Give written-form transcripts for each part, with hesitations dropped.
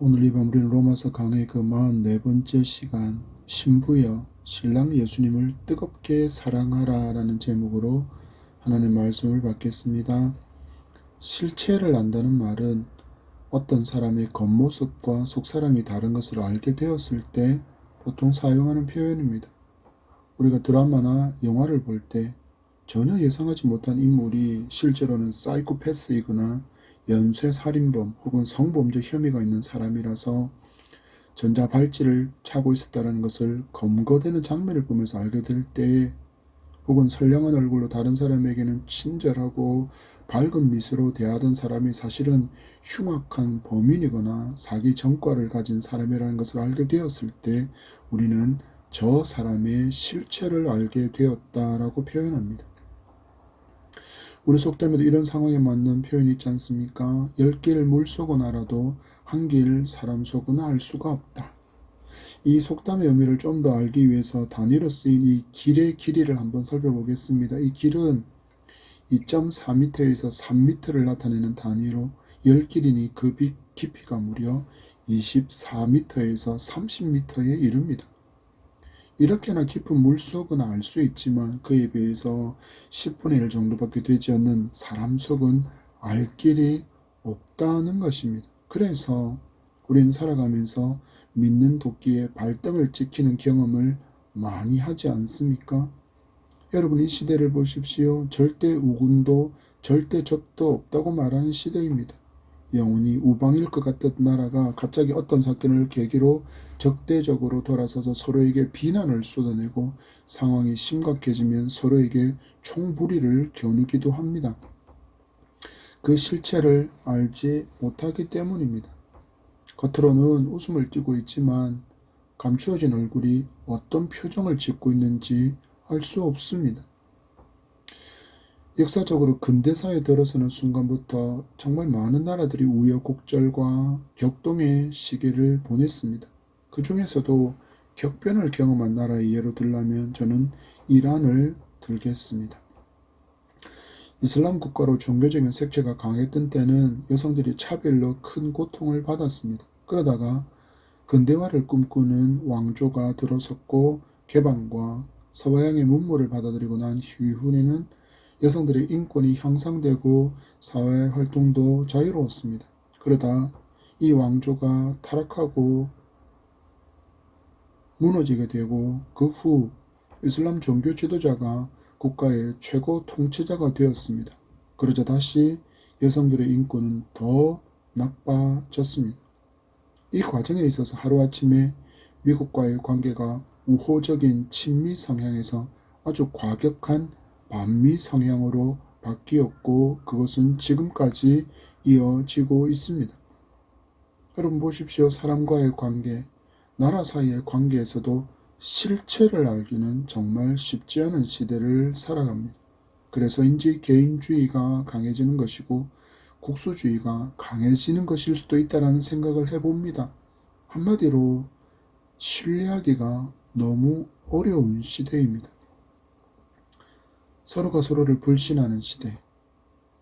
오늘 이 밤 우리는 로마서 강의 그 44번째 시간 신부여 신랑 예수님을 뜨겁게 사랑하라 라는 제목으로 하나님의 말씀을 받겠습니다. 실체를 안다는 말은 어떤 사람의 겉모습과 속사람이 다른 것을 알게 되었을 때 보통 사용하는 표현입니다. 우리가 드라마나 영화를 볼 때 전혀 예상하지 못한 인물이 실제로는 사이코패스이거나 연쇄살인범 혹은 성범죄 혐의가 있는 사람이라서 전자발찌를 차고 있었다는 것을 검거되는 장면을 보면서 알게 될 때에, 혹은 선량한 얼굴로 다른 사람에게는 친절하고 밝은 미소로 대하던 사람이 사실은 흉악한 범인이거나 사기 전과를 가진 사람이라는 것을 알게 되었을 때 우리는 저 사람의 실체를 알게 되었다라고 표현합니다. 우리 속담에도 이런 상황에 맞는 표현이 있지 않습니까? 10길 물속은 알아도 한 길 사람 속은 알 수가 없다. 이 속담의 의미를 좀 더 알기 위해서 단위로 쓰인 이 길의 길이를 한번 살펴보겠습니다. 이 길은 2.4m에서 3m를 나타내는 단위로 10길이니 그 깊이가 무려 24m에서 30m에 이릅니다. 이렇게나 깊은 물속은 알 수 있지만 그에 비해서 10분의 1 정도밖에 되지 않는 사람 속은 알 길이 없다는 것입니다. 그래서 우리는 살아가면서 믿는 도끼에 발등을 찍히는 경험을 많이 하지 않습니까? 여러분, 이 시대를 보십시오. 절대 우군도 절대 적도 없다고 말하는 시대입니다. 영원히 우방일 것 같던 나라가 갑자기 어떤 사건을 계기로 적대적으로 돌아서서 서로에게 비난을 쏟아내고 상황이 심각해지면 서로에게 총부리를 겨누기도 합니다. 그 실체를 알지 못하기 때문입니다. 겉으로는 웃음을 띠고 있지만 감추어진 얼굴이 어떤 표정을 짓고 있는지 알 수 없습니다. 역사적으로 근대사에 들어서는 순간부터 정말 많은 나라들이 우여곡절과 격동의 시기를 보냈습니다. 그 중에서도 격변을 경험한 나라의 예로 들라면 저는 이란을 들겠습니다. 이슬람 국가로 종교적인 색채가 강했던 때는 여성들이 차별로 큰 고통을 받았습니다. 그러다가 근대화를 꿈꾸는 왕조가 들어섰고 개방과 서방의 문물을 받아들이고 난 이후에는 여성들의 인권이 향상되고 사회 활동도 자유로웠습니다. 그러다 이 왕조가 타락하고 무너지게 되고 그 후 이슬람 종교 지도자가 국가의 최고 통치자가 되었습니다. 그러자 다시 여성들의 인권은 더 나빠졌습니다. 이 과정에 있어서 하루아침에 미국과의 관계가 우호적인 친미 성향에서 아주 과격한 반미 성향으로 바뀌었고 그것은 지금까지 이어지고 있습니다. 여러분 보십시오. 사람과의 관계, 나라 사이의 관계에서도 실체를 알기는 정말 쉽지 않은 시대를 살아갑니다. 그래서인지 개인주의가 강해지는 것이고 국수주의가 강해지는 것일 수도 있다는 생각을 해봅니다. 한마디로 신뢰하기가 너무 어려운 시대입니다. 서로가 서로를 불신하는 시대,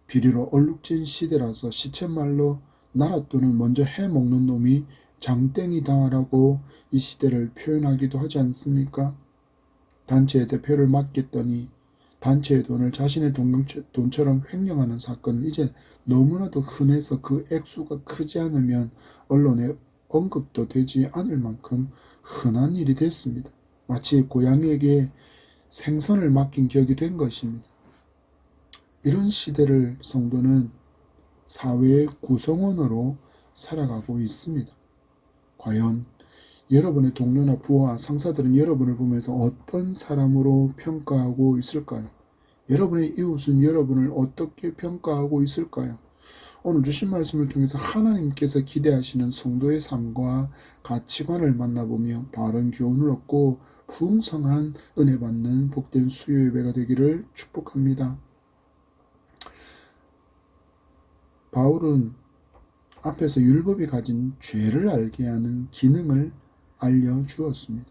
비리로 얼룩진 시대라서 시쳇말로 나라 돈을 먼저 해먹는 놈이 장땡이다라고 이 시대를 표현하기도 하지 않습니까? 단체의 대표를 맡겠더니 단체의 돈을 자신의 돈처럼 횡령하는 사건은 이제 너무나도 흔해서 그 액수가 크지 않으면 언론에 언급도 되지 않을 만큼 흔한 일이 됐습니다. 마치 고양이에게 생선을 맡긴 격이 된 것입니다. 이런 시대를 성도는 사회의 구성원으로 살아가고 있습니다. 과연 여러분의 동료나 부하, 상사들은 여러분을 보면서 어떤 사람으로 평가하고 있을까요? 여러분의 이웃은 여러분을 어떻게 평가하고 있을까요? 오늘 주신 말씀을 통해서 하나님께서 기대하시는 성도의 삶과 가치관을 만나보며 바른 교훈을 얻고 풍성한 은혜 받는 복된 수요 예배가 되기를 축복합니다. 바울은 앞에서 율법이 가진 죄를 알게 하는 기능을 알려주었습니다.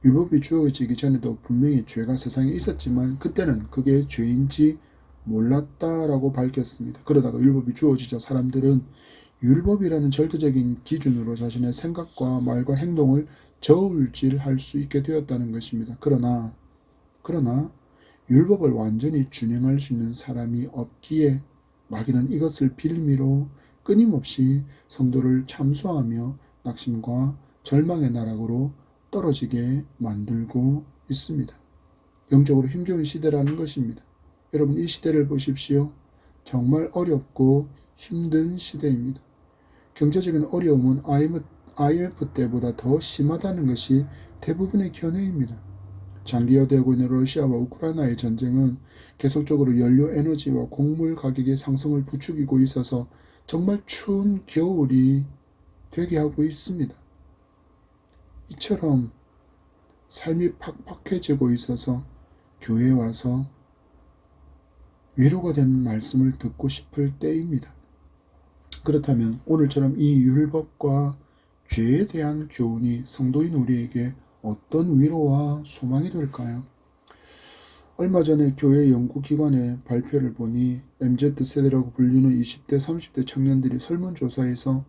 율법이 주어지기 전에도 분명히 죄가 세상에 있었지만 그때는 그게 죄인지 몰랐다라고 밝혔습니다. 그러다가 율법이 주어지자 사람들은 율법이라는 절대적인 기준으로 자신의 생각과 말과 행동을 저울질할 수 있게 되었다는 것입니다. 그러나 율법을 완전히 준행할 수 있는 사람이 없기에 마귀는 이것을 빌미로 끊임없이 성도를 참소하며 낙심과 절망의 나락으로 떨어지게 만들고 있습니다. 영적으로 힘겨운 시대라는 것입니다. 여러분, 이 시대를 보십시오. 정말 어렵고 힘든 시대입니다. 경제적인 어려움은 IMF 때보다 더 심하다는 것이 대부분의 견해입니다. 장기화되고 있는 러시아와 우크라이나의 전쟁은 계속적으로 연료 에너지와 곡물 가격의 상승을 부추기고 있어서 정말 추운 겨울이 되게 하고 있습니다. 이처럼 삶이 팍팍해지고 있어서 교회에 와서 위로가 되는 말씀을 듣고 싶을 때입니다. 그렇다면 오늘처럼 이 율법과 죄에 대한 교훈이 성도인 우리에게 어떤 위로와 소망이 될까요? 얼마 전에 교회 연구기관의 발표를 보니 MZ세대라고 불리는 20대, 30대 청년들이 설문조사에서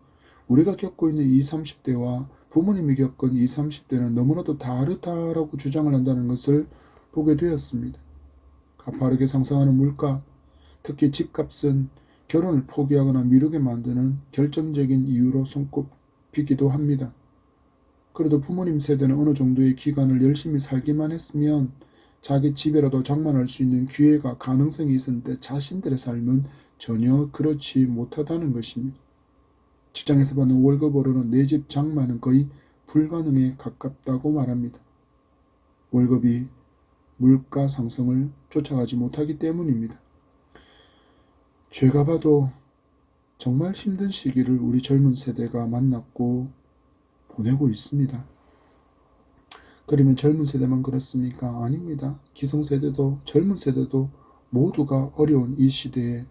우리가 겪고 있는 20, 30대와 부모님이 겪은 20, 30대는 너무나도 다르다라고 주장을 한다는 것을 보게 되었습니다. 가파르게 상승하는 물가, 특히 집값은 결혼을 포기하거나 미루게 만드는 결정적인 이유로 손꼽히기도 합니다. 그래도 부모님 세대는 어느 정도의 기간을 열심히 살기만 했으면 자기 집에라도 장만할 수 있는 기회가 가능성이 있었는데 자신들의 삶은 전혀 그렇지 못하다는 것입니다. 직장에서 받는 월급으로는 내 집 장만은 거의 불가능에 가깝다고 말합니다. 월급이 물가 상승을 쫓아가지 못하기 때문입니다. 제가 봐도 정말 힘든 시기를 우리 젊은 세대가 만났고 보내고 있습니다. 그러면 젊은 세대만 그렇습니까? 아닙니다. 기성세대도 젊은 세대도 모두가 어려운 이 시대에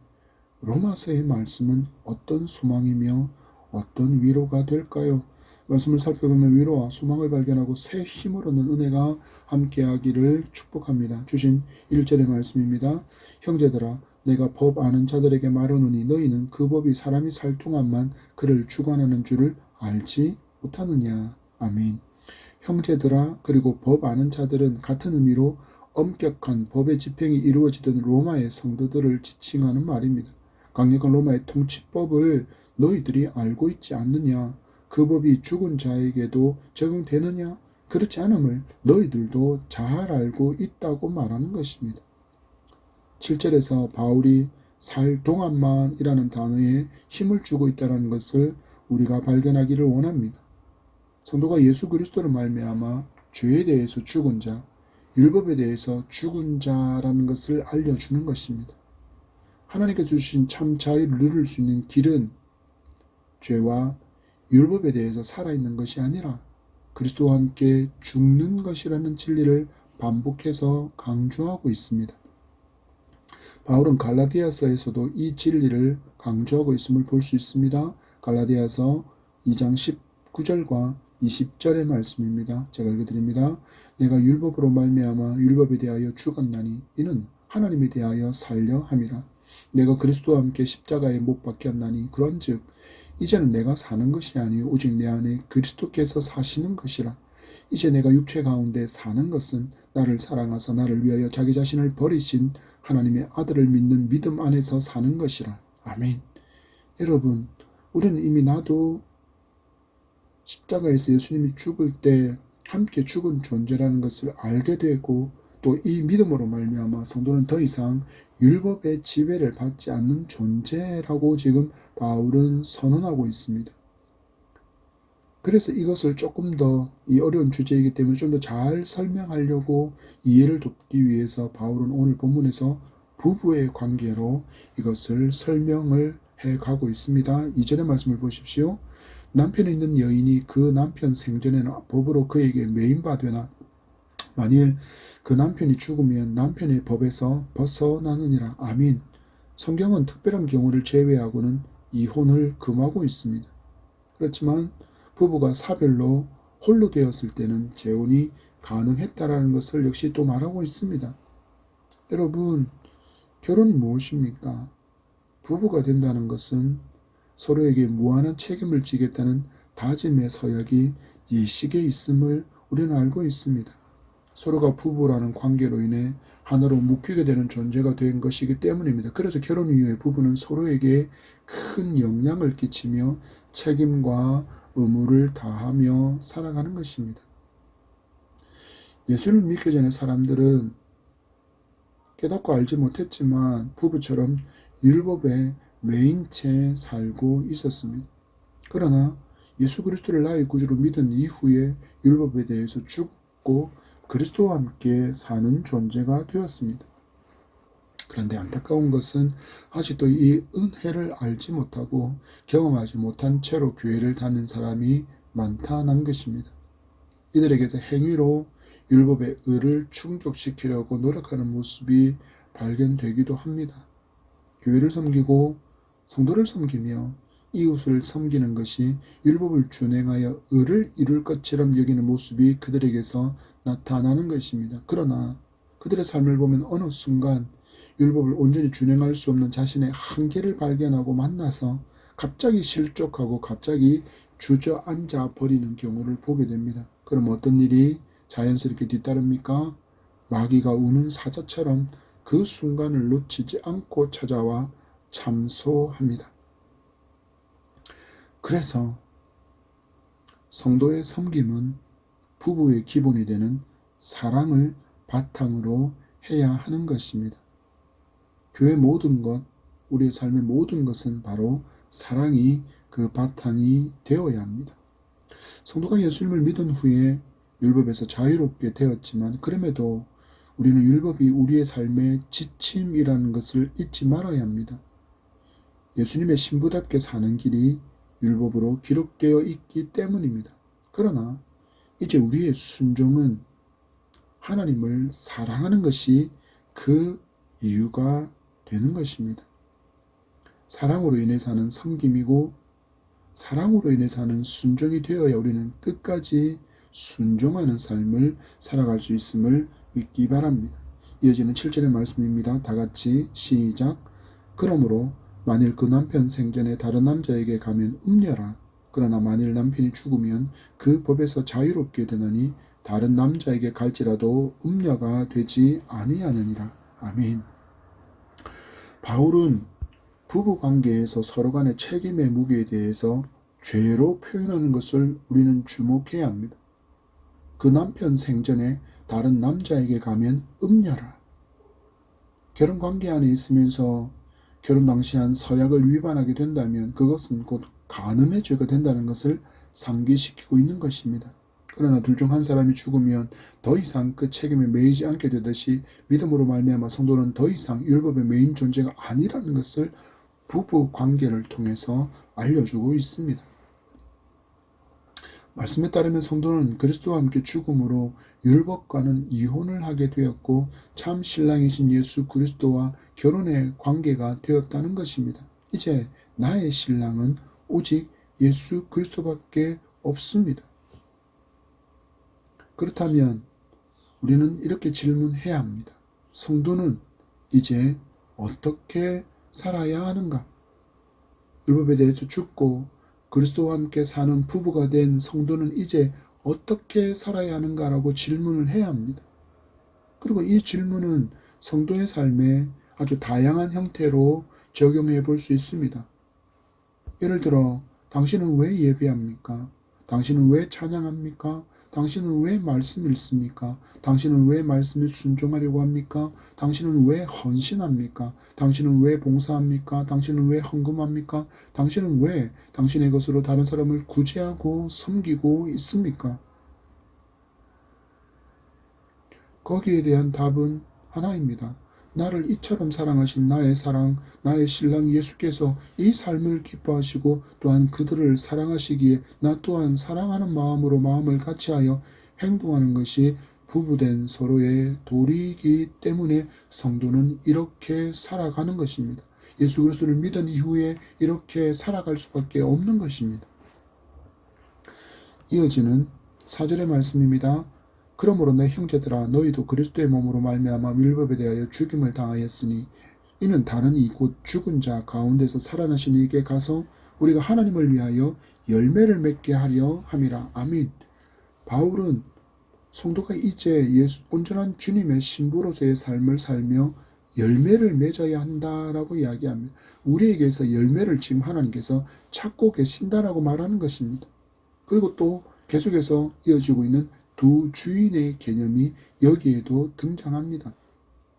로마서의 말씀은 어떤 소망이며 어떤 위로가 될까요? 말씀을 살펴보면 위로와 소망을 발견하고 새 힘을 얻는 은혜가 함께하기를 축복합니다. 주신 1절의 말씀입니다. 형제들아 내가 법 아는 자들에게 말하노니 너희는 그 법이 사람이 살 동안만 그를 주관하는 줄을 알지 못하느냐. 아멘. 형제들아 그리고 법 아는 자들은 같은 의미로 엄격한 법의 집행이 이루어지던 로마의 성도들을 지칭하는 말입니다. 강력한 로마의 통치법을 너희들이 알고 있지 않느냐? 그 법이 죽은 자에게도 적용되느냐? 그렇지 않음을 너희들도 잘 알고 있다고 말하는 것입니다. 7절에서 바울이 살 동안만이라는 단어에 힘을 주고 있다는 것을 우리가 발견하기를 원합니다. 성도가 예수 그리스도를 말미암아 죄에 대해서 죽은 자, 율법에 대해서 죽은 자라는 것을 알려주는 것입니다. 하나님께서 주신 참 자유를 누릴 수 있는 길은 죄와 율법에 대해서 살아있는 것이 아니라 그리스도와 함께 죽는 것이라는 진리를 반복해서 강조하고 있습니다. 바울은 갈라디아서에서도 이 진리를 강조하고 있음을 볼 수 있습니다. 갈라디아서 2장 19절과 20절의 말씀입니다. 제가 읽어드립니다. 내가 율법으로 말미암아 율법에 대하여 죽었나니 이는 하나님에 대하여 살려 함이라. 내가 그리스도와 함께 십자가에 못 박혔나니 그런즉 이제는 내가 사는 것이 아니요 오직 내 안에 그리스도께서 사시는 것이라. 이제 내가 육체 가운데 사는 것은 나를 사랑하사 나를 위하여 자기 자신을 버리신 하나님의 아들을 믿는 믿음 안에서 사는 것이라. 아멘. 여러분, 우리는 이미 나도 십자가에서 예수님이 죽을 때 함께 죽은 존재라는 것을 알게 되고 또 이 믿음으로 말미암아 성도는 더 이상 율법의 지배를 받지 않는 존재라고 지금 바울은 선언하고 있습니다. 그래서 이것을 조금 더 이 어려운 주제이기 때문에 좀 더 잘 설명하려고 이해를 돕기 위해서 바울은 오늘 본문에서 부부의 관계로 이것을 설명을 해가고 있습니다. 2절의 말씀을 보십시오. 남편이 있는 여인이 그 남편 생전에는 법으로 그에게 매인바되나 만일 그 남편이 죽으면 남편의 법에서 벗어나느니라. 아멘. 성경은 특별한 경우를 제외하고는 이혼을 금하고 있습니다. 그렇지만 부부가 사별로 홀로 되었을 때는 재혼이 가능했다라는 것을 역시 또 말하고 있습니다. 여러분, 결혼이 무엇입니까? 부부가 된다는 것은 서로에게 무한한 책임을 지겠다는 다짐의 서약이 예식에 있음을 우리는 알고 있습니다. 서로가 부부라는 관계로 인해 하나로 묶이게 되는 존재가 된 것이기 때문입니다. 그래서 결혼 이후에 부부는 서로에게 큰 영향을 끼치며 책임과 의무를 다하며 살아가는 것입니다. 예수를 믿기 전에 사람들은 깨닫고 알지 못했지만 부부처럼 율법에 매인 채 살고 있었습니다. 그러나 예수 그리스도를 나의 구주로 믿은 이후에 율법에 대해서 죽고 그리스도와 함께 사는 존재가 되었습니다. 그런데 안타까운 것은 아직도 이 은혜를 알지 못하고 경험하지 못한 채로 교회를 다니는 사람이 많다는 것입니다. 이들에게서 행위로 율법의 의를 충족시키려고 노력하는 모습이 발견되기도 합니다. 교회를 섬기고 성도를 섬기며 이웃을 섬기는 것이 율법을 준행하여 의를 이룰 것처럼 여기는 모습이 그들에게서 나타나는 것입니다. 그러나 그들의 삶을 보면 어느 순간 율법을 온전히 준행할 수 없는 자신의 한계를 발견하고 만나서 갑자기 실족하고 갑자기 주저앉아 버리는 경우를 보게 됩니다. 그럼 어떤 일이 자연스럽게 뒤따릅니까? 마귀가 우는 사자처럼 그 순간을 놓치지 않고 찾아와 참소합니다. 그래서 성도의 섬김은 부부의 기본이 되는 사랑을 바탕으로 해야 하는 것입니다. 교회 모든 것, 우리의 삶의 모든 것은 바로 사랑이 그 바탕이 되어야 합니다. 성도가 예수님을 믿은 후에 율법에서 자유롭게 되었지만 그럼에도 우리는 율법이 우리의 삶의 지침이라는 것을 잊지 말아야 합니다. 예수님의 신부답게 사는 길이 율법으로 기록되어 있기 때문입니다. 그러나 이제 우리의 순종은 하나님을 사랑하는 것이 그 이유가 되는 것입니다. 사랑으로 인해서 하는 섬김이고 사랑으로 인해서 하는 순종이 되어야 우리는 끝까지 순종하는 삶을 살아갈 수 있음을 믿기 바랍니다. 이어지는 7절의 말씀입니다. 다 같이 시작. 그러므로 만일 그 남편 생전에 다른 남자에게 가면 음녀라. 그러나 만일 남편이 죽으면 그 법에서 자유롭게 되나니 다른 남자에게 갈지라도 음녀가 되지 아니하느니라. 아멘. 바울은 부부관계에서 서로 간의 책임의 무게에 대해서 죄로 표현하는 것을 우리는 주목해야 합니다. 그 남편 생전에 다른 남자에게 가면 음녀라. 결혼관계 안에 있으면서 결혼 당시 한 서약을 위반하게 된다면 그것은 곧 간음의 죄가 된다는 것을 상기시키고 있는 것입니다. 그러나 둘 중 한 사람이 죽으면 더 이상 그 책임에 매이지 않게 되듯이 믿음으로 말미암아 성도는 더 이상 율법의 메인 존재가 아니라는 것을 부부 관계를 통해서 알려주고 있습니다. 말씀에 따르면 성도는 그리스도와 함께 죽음으로 율법과는 이혼을 하게 되었고 참 신랑이신 예수 그리스도와 결혼의 관계가 되었다는 것입니다. 이제 나의 신랑은 오직 예수 그리스도밖에 없습니다. 그렇다면 우리는 이렇게 질문해야 합니다. 성도는 이제 어떻게 살아야 하는가? 율법에 대해서 죽고 그리스도와 함께 사는 부부가 된 성도는 이제 어떻게 살아야 하는가라고 질문을 해야 합니다. 그리고 이 질문은 성도의 삶에 아주 다양한 형태로 적용해 볼 수 있습니다. 예를 들어 당신은 왜 예배합니까? 당신은 왜 찬양합니까? 당신은 왜 말씀 읽습니까? 당신은 왜 말씀에 순종하려고 합니까? 당신은 왜 헌신합니까? 당신은 왜 봉사합니까? 당신은 왜 헌금합니까? 당신은 왜 당신의 것으로 다른 사람을 구제하고 섬기고 있습니까? 거기에 대한 답은 하나입니다. 나를 이처럼 사랑하신 나의 사랑, 나의 신랑 예수께서 이 삶을 기뻐하시고 또한 그들을 사랑하시기에 나 또한 사랑하는 마음으로 마음을 같이하여 행동하는 것이 부부된 서로의 도리이기 때문에 성도는 이렇게 살아가는 것입니다. 예수 그리스도를 믿은 이후에 이렇게 살아갈 수밖에 없는 것입니다. 이어지는 4절의 말씀입니다. 그러므로 내 형제들아 너희도 그리스도의 몸으로 말미암아 율법에 대하여 죽임을 당하였으니 이는 다른 이 곧 죽은 자 가운데서 살아나신 이에게 가서 우리가 하나님을 위하여 열매를 맺게 하려 함이라. 아멘. 바울은 성도가 이제 온전한 주님의 신부로서의 삶을 살며 열매를 맺어야 한다라고 이야기합니다. 우리에게서 열매를 지금 하나님께서 찾고 계신다라고 말하는 것입니다. 그리고 또 계속해서 이어지고 있는 두 주인의 개념이 여기에도 등장합니다.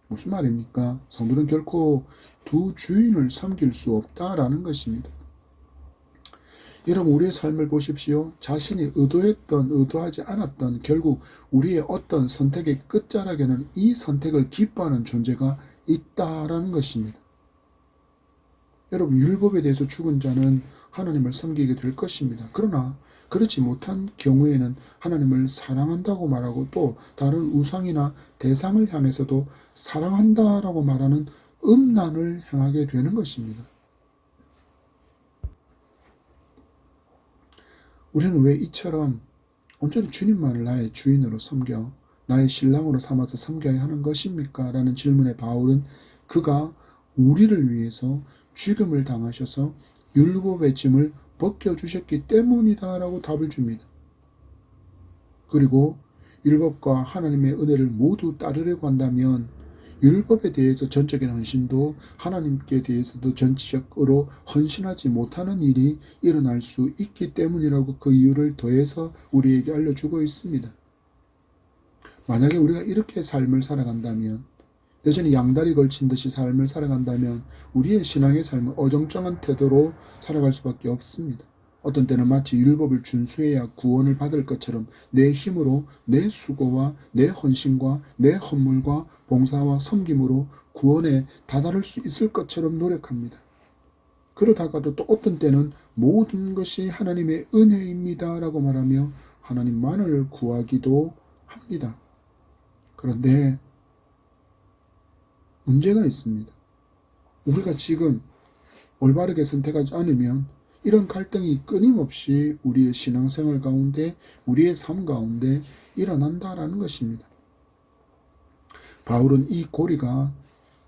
무슨 말입니까? 성도는 결코 두 주인을 섬길 수 없다라는 것입니다. 여러분, 우리의 삶을 보십시오. 자신이 의도했던 의도하지 않았던 결국 우리의 어떤 선택의 끝자락에는 이 선택을 기뻐하는 존재가 있다라는 것입니다. 여러분, 율법에 대해서 죽은 자는 하나님을 섬기게 될 것입니다. 그러나 그렇지 못한 경우에는 하나님을 사랑한다고 말하고 또 다른 우상이나 대상을 향해서도 사랑한다라고 말하는 음란을 행하게 되는 것입니다. 우리는 왜 이처럼 온전히 주님만을 나의 주인으로 섬겨 나의 신랑으로 삼아서 섬겨야 하는 것입니까? 라는 질문에 바울은 그가 우리를 위해서 죽음을 당하셔서 율법의 짐을 벗겨주셨기 때문이다 라고 답을 줍니다. 그리고 율법과 하나님의 은혜를 모두 따르려고 한다면 율법에 대해서 전적인 헌신도 하나님께 대해서도 전적으로 헌신하지 못하는 일이 일어날 수 있기 때문이라고 그 이유를 더해서 우리에게 알려주고 있습니다. 만약에 우리가 이렇게 삶을 살아간다면, 여전히 양다리 걸친 듯이 삶을 살아간다면 우리의 신앙의 삶은 어정쩡한 태도로 살아갈 수밖에 없습니다. 어떤 때는 마치 율법을 준수해야 구원을 받을 것처럼 내 힘으로 내 수고와 내 헌신과 내 헌물과 봉사와 섬김으로 구원에 다다를 수 있을 것처럼 노력합니다. 그러다가도 또 어떤 때는 모든 것이 하나님의 은혜입니다 라고 말하며 하나님만을 구하기도 합니다. 그런데 문제가 있습니다. 우리가 지금 올바르게 선택하지 않으면 이런 갈등이 끊임없이 우리의 신앙생활 가운데, 우리의 삶 가운데 일어난다라는 것입니다. 바울은 이 고리가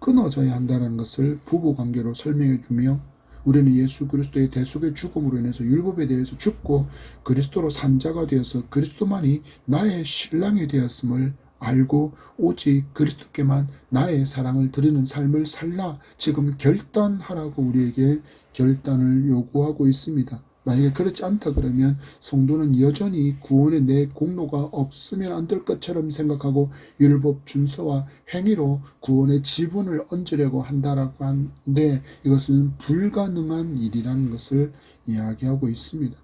끊어져야 한다는 것을 부부관계로 설명해 주며 우리는 예수 그리스도의 대속의 죽음으로 인해서 율법에 대해서 죽고 그리스도로 산 자가 되어서 그리스도만이 나의 신랑이 되었음을 알고 오직 그리스도께만 나의 사랑을 드리는 삶을 살라 지금 결단하라고 우리에게 결단을 요구하고 있습니다. 만약에 그렇지 않다 그러면 성도는 여전히 구원에 내 공로가 없으면 안 될 것처럼 생각하고 율법 준서와 행위로 구원의 지분을 얹으려고 한다라고 하는데 이것은 불가능한 일이라는 것을 이야기하고 있습니다.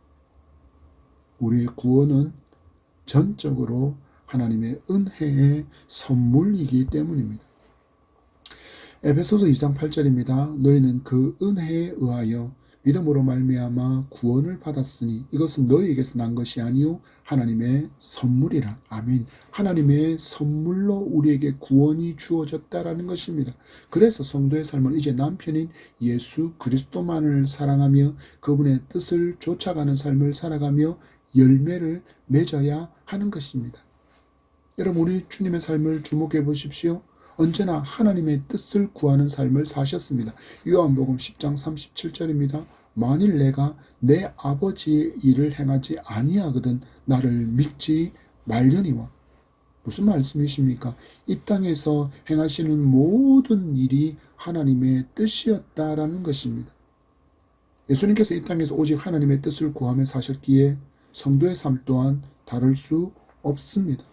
우리의 구원은 전적으로 하나님의 은혜의 선물이기 때문입니다. 에베소서 2장 8절입니다. 너희는 그 은혜에 의하여 믿음으로 말미암아 구원을 받았으니 이것은 너희에게서 난 것이 아니요 하나님의 선물이라. 아멘. 하나님의 선물로 우리에게 구원이 주어졌다라는 것입니다. 그래서 성도의 삶은 이제 남편인 예수 그리스도만을 사랑하며 그분의 뜻을 쫓아가는 삶을 살아가며 열매를 맺어야 하는 것입니다. 여러분, 우리 주님의 삶을 주목해 보십시오. 언제나 하나님의 뜻을 구하는 삶을 사셨습니다. 요한복음 10장 37절입니다. 만일 내가 내 아버지의 일을 행하지 아니하거든 나를 믿지 말려니와. 무슨 말씀이십니까? 이 땅에서 행하시는 모든 일이 하나님의 뜻이었다라는 것입니다. 예수님께서 이 땅에서 오직 하나님의 뜻을 구하며 사셨기에 성도의 삶 또한 다를 수 없습니다.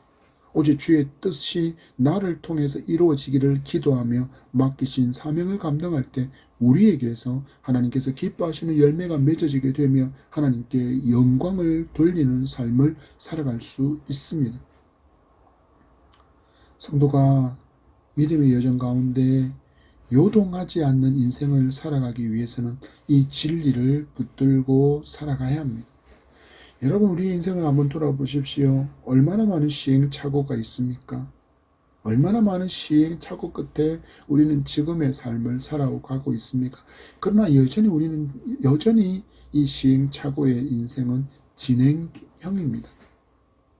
오직 주의 뜻이 나를 통해서 이루어지기를 기도하며 맡기신 사명을 감당할 때 우리에게서 하나님께서 기뻐하시는 열매가 맺어지게 되며 하나님께 영광을 돌리는 삶을 살아갈 수 있습니다. 성도가 믿음의 여정 가운데 요동하지 않는 인생을 살아가기 위해서는 이 진리를 붙들고 살아가야 합니다. 여러분, 우리의 인생을 한번 돌아보십시오. 얼마나 많은 시행착오가 있습니까? 얼마나 많은 시행착오 끝에 우리는 지금의 삶을 살아가고 있습니까? 그러나 우리는 여전히 이 시행착오의 인생은 진행형입니다.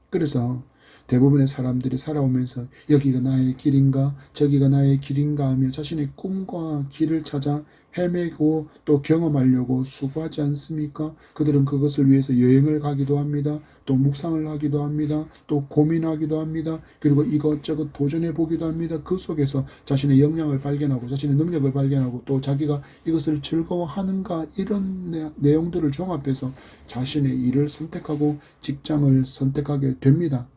그래서 대부분의 사람들이 살아오면서 여기가 나의 길인가 저기가 나의 길인가 하며 자신의 꿈과 길을 찾아 헤매고 또 경험하려고 수고하지 않습니까? 그들은 그것을 위해서 여행을 가기도 합니다. 또 묵상을 하기도 합니다. 또 고민하기도 합니다. 그리고 이것저것 도전해 보기도 합니다. 그 속에서 자신의 역량을 발견하고 자신의 능력을 발견하고 또 자기가 이것을 즐거워하는가 이런 내용들을 종합해서 자신의 일을 선택하고 직장을 선택하게 됩니다.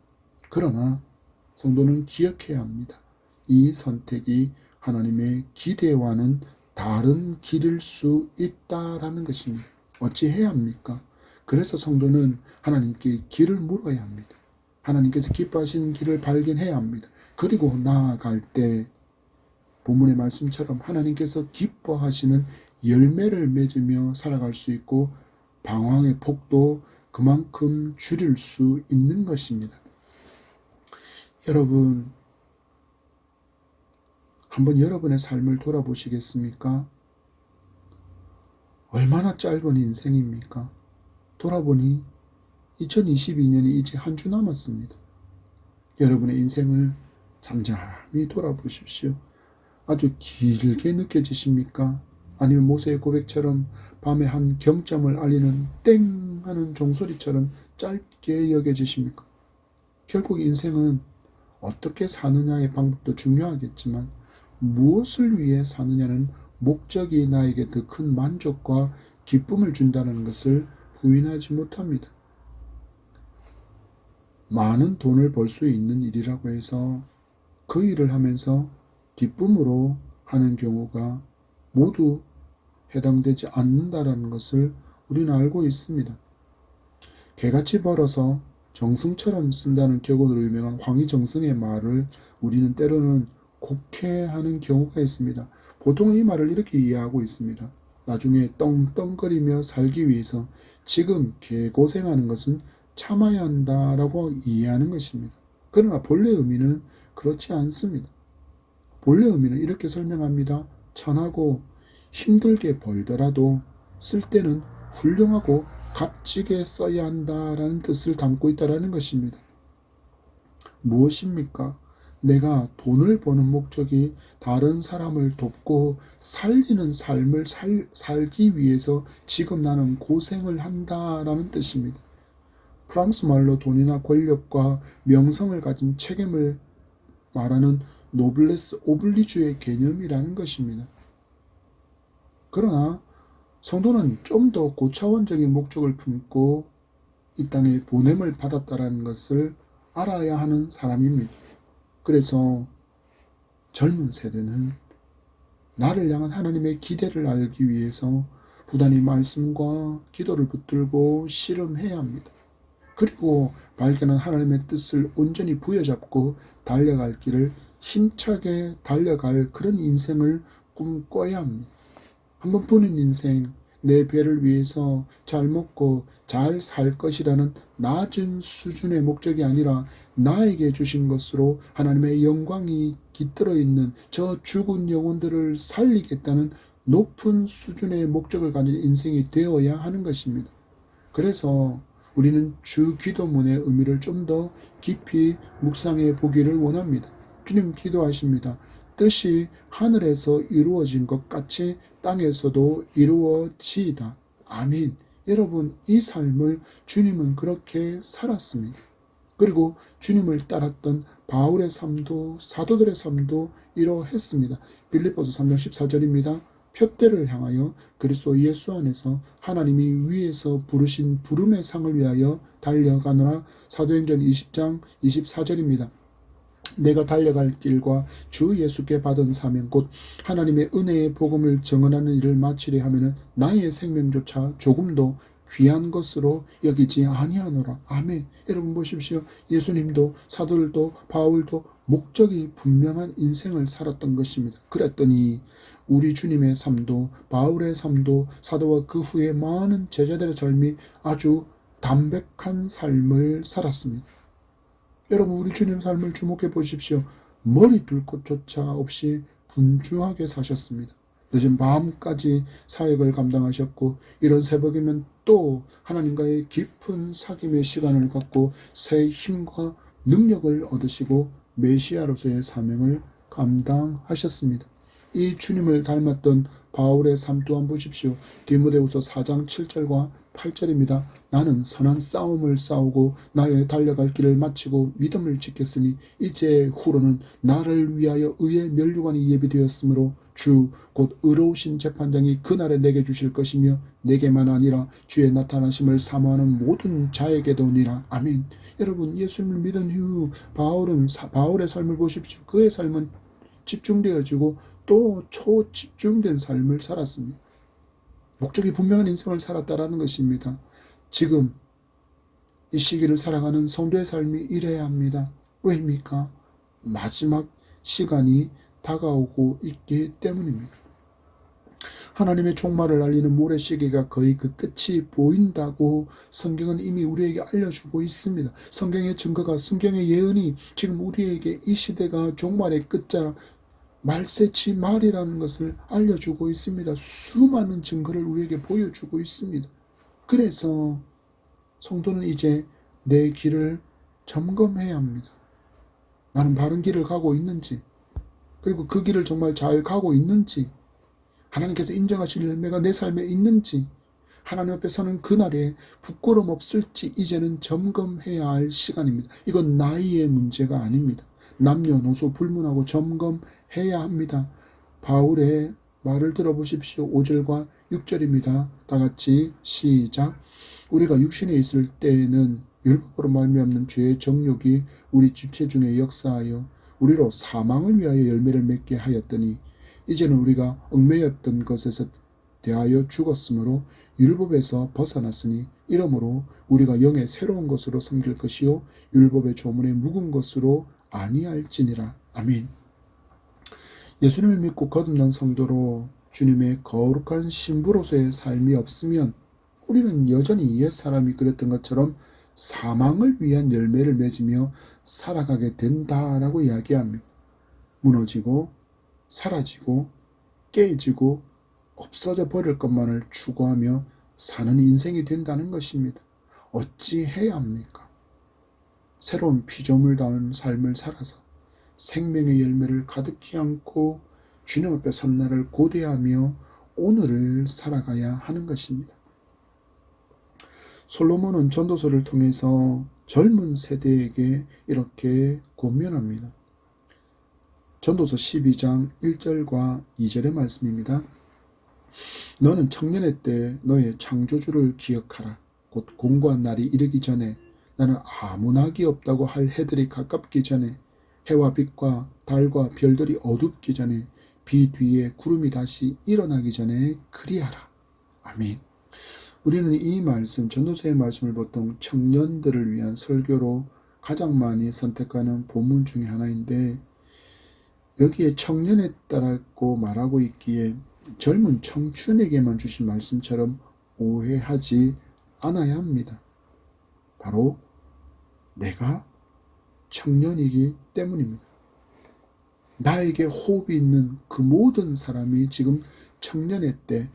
그러나 성도는 기억해야 합니다. 이 선택이 하나님의 기대와는 다른 길일 수 있다라는 것입니다. 어찌해야 합니까? 그래서 성도는 하나님께 길을 물어야 합니다. 하나님께서 기뻐하시는 길을 발견해야 합니다. 그리고 나아갈 때 본문의 말씀처럼 하나님께서 기뻐하시는 열매를 맺으며 살아갈 수 있고 방황의 폭도 그만큼 줄일 수 있는 것입니다. 여러분, 한번 여러분의 삶을 돌아보시겠습니까? 얼마나 짧은 인생입니까? 돌아보니 2022년이 이제 한 주 남았습니다. 여러분의 인생을 잠잠히 돌아보십시오. 아주 길게 느껴지십니까? 아니면 모세의 고백처럼 밤에 한 경점을 알리는 땡 하는 종소리처럼 짧게 여겨지십니까? 결국 인생은 어떻게 사느냐의 방법도 중요하겠지만 무엇을 위해 사느냐는 목적이 나에게 더 큰 만족과 기쁨을 준다는 것을 부인하지 못합니다. 많은 돈을 벌 수 있는 일이라고 해서 그 일을 하면서 기쁨으로 하는 경우가 모두 해당되지 않는다는 것을 우리는 알고 있습니다. 개같이 벌어서 정승처럼 쓴다는 격언으로 유명한 황희정승의 말을 우리는 때로는 곡해하는 경우가 있습니다. 보통 이 말을 이렇게 이해하고 있습니다. 나중에 떵떵거리며 살기 위해서 지금 개고생하는 것은 참아야 한다라고 이해하는 것입니다. 그러나 본래 의미는 그렇지 않습니다. 본래 의미는 이렇게 설명합니다. 천하고 힘들게 벌더라도 쓸 때는 훌륭하고 값지게 써야 한다라는 뜻을 담고 있다는 것입니다. 무엇입니까? 내가 돈을 버는 목적이 다른 사람을 돕고 살리는 삶을 살기 위해서 지금 나는 고생을 한다라는 뜻입니다. 프랑스 말로 돈이나 권력과 명성을 가진 책임을 말하는 노블레스 오블리주의 개념이라는 것입니다. 그러나 성도는 좀 더 고차원적인 목적을 품고 이 땅에 보냄을 받았다는 것을 알아야 하는 사람입니다. 그래서 젊은 세대는 나를 향한 하나님의 기대를 알기 위해서 부단히 말씀과 기도를 붙들고 씨름해야 합니다. 그리고 발견한 하나님의 뜻을 온전히 부여잡고 달려갈 길을 힘차게 달려갈 그런 인생을 꿈꿔야 합니다. 한 번뿐인 인생, 내 배를 위해서 잘 먹고 잘 살 것이라는 낮은 수준의 목적이 아니라 나에게 주신 것으로 하나님의 영광이 깃들어 있는 저 죽은 영혼들을 살리겠다는 높은 수준의 목적을 가진 인생이 되어야 하는 것입니다. 그래서 우리는 주 기도문의 의미를 좀 더 깊이 묵상해 보기를 원합니다. 주님 기도하십니다. 뜻이 하늘에서 이루어진 것 같이 땅에서도 이루어지이다. 아멘. 여러분, 이 삶을 주님은 그렇게 살았습니다. 그리고 주님을 따랐던 바울의 삶도 사도들의 삶도 이러했습니다. 빌립보서 3장 14절입니다. 표대를 향하여 그리스도 예수 안에서 하나님이 위에서 부르신 부름의 상을 위하여 달려가노라. 사도행전 20장 24절입니다. 내가 달려갈 길과 주 예수께 받은 사명 곧 하나님의 은혜의 복음을 증언하는 일을 마치려 하면은 나의 생명조차 조금도 귀한 것으로 여기지 아니하노라. 아멘. 여러분 보십시오. 예수님도 사도들도 바울도 목적이 분명한 인생을 살았던 것입니다. 그랬더니 우리 주님의 삶도 바울의 삶도 사도와 그 후에 많은 제자들의 삶이 아주 담백한 삶을 살았습니다. 여러분 우리 주님 삶을 주목해 보십시오. 머리 둘 곳조차 없이 분주하게 사셨습니다. 늦은 밤까지 사역을 감당하셨고 이런 새벽이면 또 하나님과의 깊은 사귐의 시간을 갖고 새 힘과 능력을 얻으시고 메시아로서의 사명을 감당하셨습니다. 이 주님을 닮았던 바울의 삶 또한 보십시오. 디모데후서 4장 7절과 8절입니다. 나는 선한 싸움을 싸우고 나의 달려갈 길을 마치고 믿음을 지켰으니 이제 후로는 나를 위하여 의의 면류관이 예비되었으므로 주 곧 의로우신 재판장이 그날에 내게 주실 것이며 내게만 아니라 주의 나타나심을 사모하는 모든 자에게도니라. 아멘. 여러분, 예수님을 믿은 후 바울의 삶을 보십시오. 그의 삶은 집중되어지고 또 초집중된 삶을 살았습니다. 목적이 분명한 인생을 살았다라는 것입니다. 지금 이 시기를 살아가는 성도의 삶이 이래야 합니다. 왜입니까? 마지막 시간이 다가오고 있기 때문입니다. 하나님의 종말을 알리는 모래시계가 거의 그 끝이 보인다고 성경은 이미 우리에게 알려주고 있습니다. 성경의 증거가, 성경의 예언이 지금 우리에게 이 시대가 종말의 끝자락, 말세치 말이라는 것을 알려주고 있습니다. 수많은 증거를 우리에게 보여주고 있습니다. 그래서 성도는 이제 내 길을 점검해야 합니다. 나는 바른 길을 가고 있는지, 그리고 그 길을 정말 잘 가고 있는지, 하나님께서 인정하실 열매가 내 삶에 있는지, 하나님 앞에 서는 그날에 부끄럼 없을지 이제는 점검해야 할 시간입니다. 이건 나이의 문제가 아닙니다. 남녀노소 불문하고 점검해야 합니다. 바울의 말을 들어보십시오. 5절과 6절입니다. 다 같이 시작. 우리가 육신에 있을 때에는 율법으로 말미암는 죄의 정욕이 우리 지체 중에 역사하여 우리로 사망을 위하여 열매를 맺게 하였더니 이제는 우리가 얽매였던 것에서 대하여 죽었으므로 율법에서 벗어났으니 이러므로 우리가 영의 새로운 것으로 섬길 것이요 율법의 조문에 묵은 것으로 아니할지니라. 아멘. 예수님을 믿고 거듭난 성도로 주님의 거룩한 신부로서의 삶이 없으면 우리는 여전히 옛사람이 그랬던 것처럼 사망을 위한 열매를 맺으며 살아가게 된다라고 이야기합니다. 무너지고 사라지고 깨지고 없어져 버릴 것만을 추구하며 사는 인생이 된다는 것입니다. 어찌 해야 합니까? 새로운 피조물 다운 삶을 살아서 생명의 열매를 가득히 안고 주님 앞에 선 날을 고대하며 오늘을 살아가야 하는 것입니다. 솔로몬은 전도서를 통해서 젊은 세대에게 이렇게 권면합니다. 전도서 12장 1절과 2절의 말씀입니다. 너는 청년의 때 너의 창조주를 기억하라. 곧 공고한 날이 이르기 전에 나는 아무 낙이 없다고 할 해들이 가깝기 전에 해와 빛과 달과 별들이 어둡기 전에 비 뒤에 구름이 다시 일어나기 전에 그리하라. 아멘. 우리는 이 말씀, 전도서의 말씀을 보통 청년들을 위한 설교로 가장 많이 선택하는 본문 중에 하나인데 여기에 청년했다라고 말하고 있기에 젊은 청춘에게만 주신 말씀처럼 오해하지 않아야 합니다. 바로 내가 청년이기 때문입니다. 나에게 호흡이 있는 그 모든 사람이 지금 청년의 때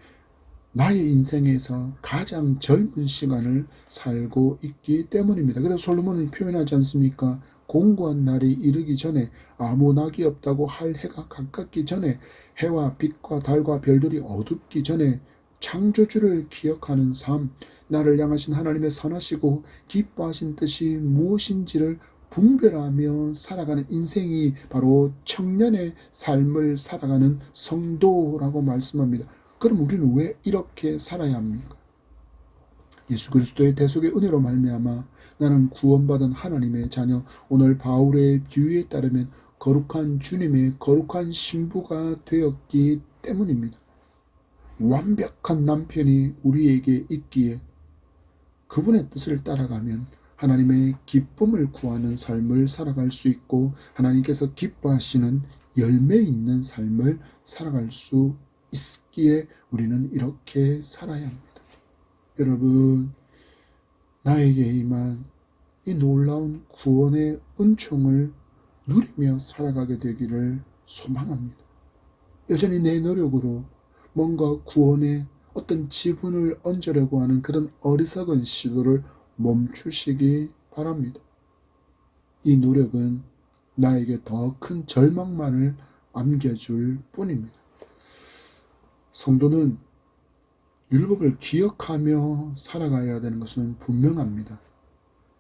나의 인생에서 가장 젊은 시간을 살고 있기 때문입니다. 그래서 솔로몬은 표현하지 않습니까? 공고한 날이 이르기 전에 아무 낙이 없다고 할 해가 가깝기 전에 해와 빛과 달과 별들이 어둡기 전에 창조주를 기억하는 삶, 나를 향하신 하나님의 선하시고 기뻐하신 뜻이 무엇인지를 분별하며 살아가는 인생이 바로 청년의 삶을 살아가는 성도라고 말씀합니다. 그럼 우리는 왜 이렇게 살아야 합니까? 예수 그리스도의 대속의 은혜로 말미암아 나는 구원받은 하나님의 자녀, 오늘 바울의 비유에 따르면 거룩한 주님의 거룩한 신부가 되었기 때문입니다. 완벽한 남편이 우리에게 있기에 그분의 뜻을 따라가면 하나님의 기쁨을 구하는 삶을 살아갈 수 있고 하나님께서 기뻐하시는 열매 있는 삶을 살아갈 수 있기에 우리는 이렇게 살아야 합니다. 여러분, 나에게 임한 이 놀라운 구원의 은총을 누리며 살아가게 되기를 소망합니다. 여전히 내 노력으로 뭔가 구원의 어떤 지분을 얹으려고 하는 그런 어리석은 시도를 멈추시기 바랍니다. 이 노력은 나에게 더 큰 절망만을 안겨줄 뿐입니다. 성도는 율법을 기억하며 살아가야 되는 것은 분명합니다.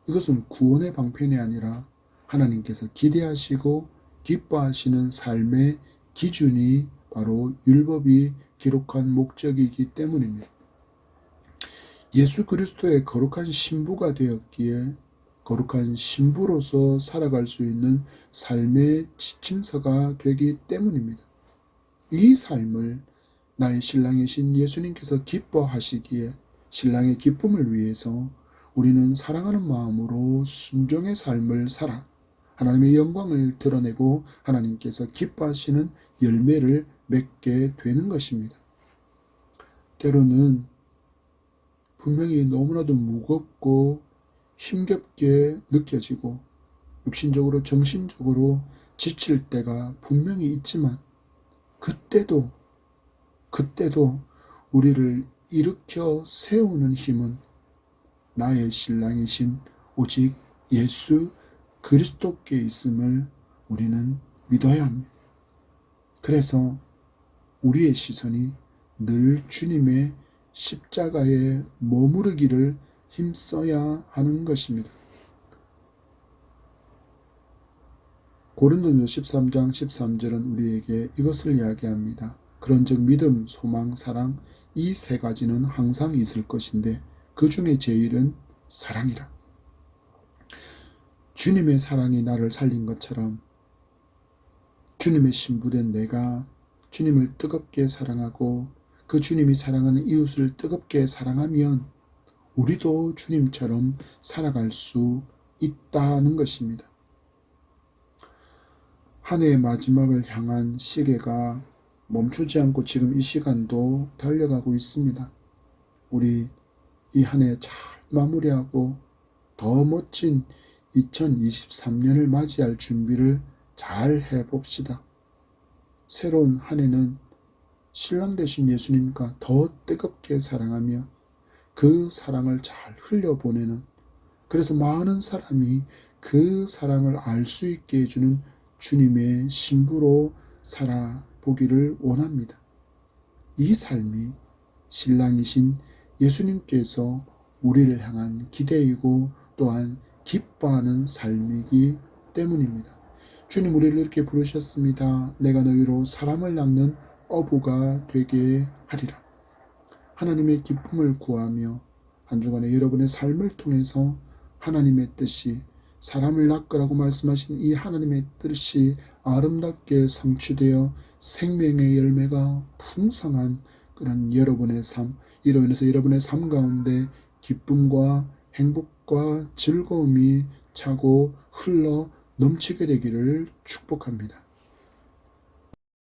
이것은 구원의 방편이 아니라 하나님께서 기대하시고 기뻐하시는 삶의 기준이 바로 율법이 기록한 목적이기 때문입니다. 예수 그리스도의 거룩한 신부가 되었기에 거룩한 신부로서 살아갈 수 있는 삶의 지침서가 되기 때문입니다. 이 삶을 나의 신랑이신 예수님께서 기뻐하시기에 신랑의 기쁨을 위해서 우리는 사랑하는 마음으로 순종의 삶을 살아 하나님의 영광을 드러내고 하나님께서 기뻐하시는 열매를 맺게 되는 것입니다. 때로는 분명히 너무나도 무겁고 힘겹게 느껴지고 육신적으로 정신적으로 지칠 때가 분명히 있지만 그때도 우리를 일으켜 세우는 힘은 나의 신랑이신 오직 예수 그리스도께 있음을 우리는 믿어야 합니다. 그래서 우리의 시선이 늘 주님의 십자가에 머무르기를 힘써야 하는 것입니다. 고린도전서 13장 13절은 우리에게 이것을 이야기합니다. 그런즉 믿음, 소망, 사랑 이 세 가지는 항상 있을 것인데 그 중에 제일은 사랑이라. 주님의 사랑이 나를 살린 것처럼 주님의 신부된 내가 주님을 뜨겁게 사랑하고 그 주님이 사랑하는 이웃을 뜨겁게 사랑하면 우리도 주님처럼 살아갈 수 있다는 것입니다. 한 해의 마지막을 향한 시계가 멈추지 않고 지금 이 시간도 달려가고 있습니다. 우리 이 한 해 잘 마무리하고 더 멋진 2023년을 맞이할 준비를 잘 해봅시다. 새로운 한 해는 신랑 되신 예수님과 더 뜨겁게 사랑하며 그 사랑을 잘 흘려보내는, 그래서 많은 사람이 그 사랑을 알 수 있게 해주는 주님의 신부로 살아보기를 원합니다. 이 삶이 신랑이신 예수님께서 우리를 향한 기대이고 또한 기뻐하는 삶이기 때문입니다. 주님 우리를 이렇게 부르셨습니다. 내가 너희로 사람을 낳는 어부가 되게 하리라. 하나님의 기쁨을 구하며 한 주간의 여러분의 삶을 통해서 하나님의 뜻이 사람을 낳으라고 말씀하신 이 하나님의 뜻이 아름답게 성취되어 생명의 열매가 풍성한 그런 여러분의 삶, 이로 인해서 여러분의 삶 가운데 기쁨과 행복과 즐거움이 차고 흘러 넘치게 되기를 축복합니다.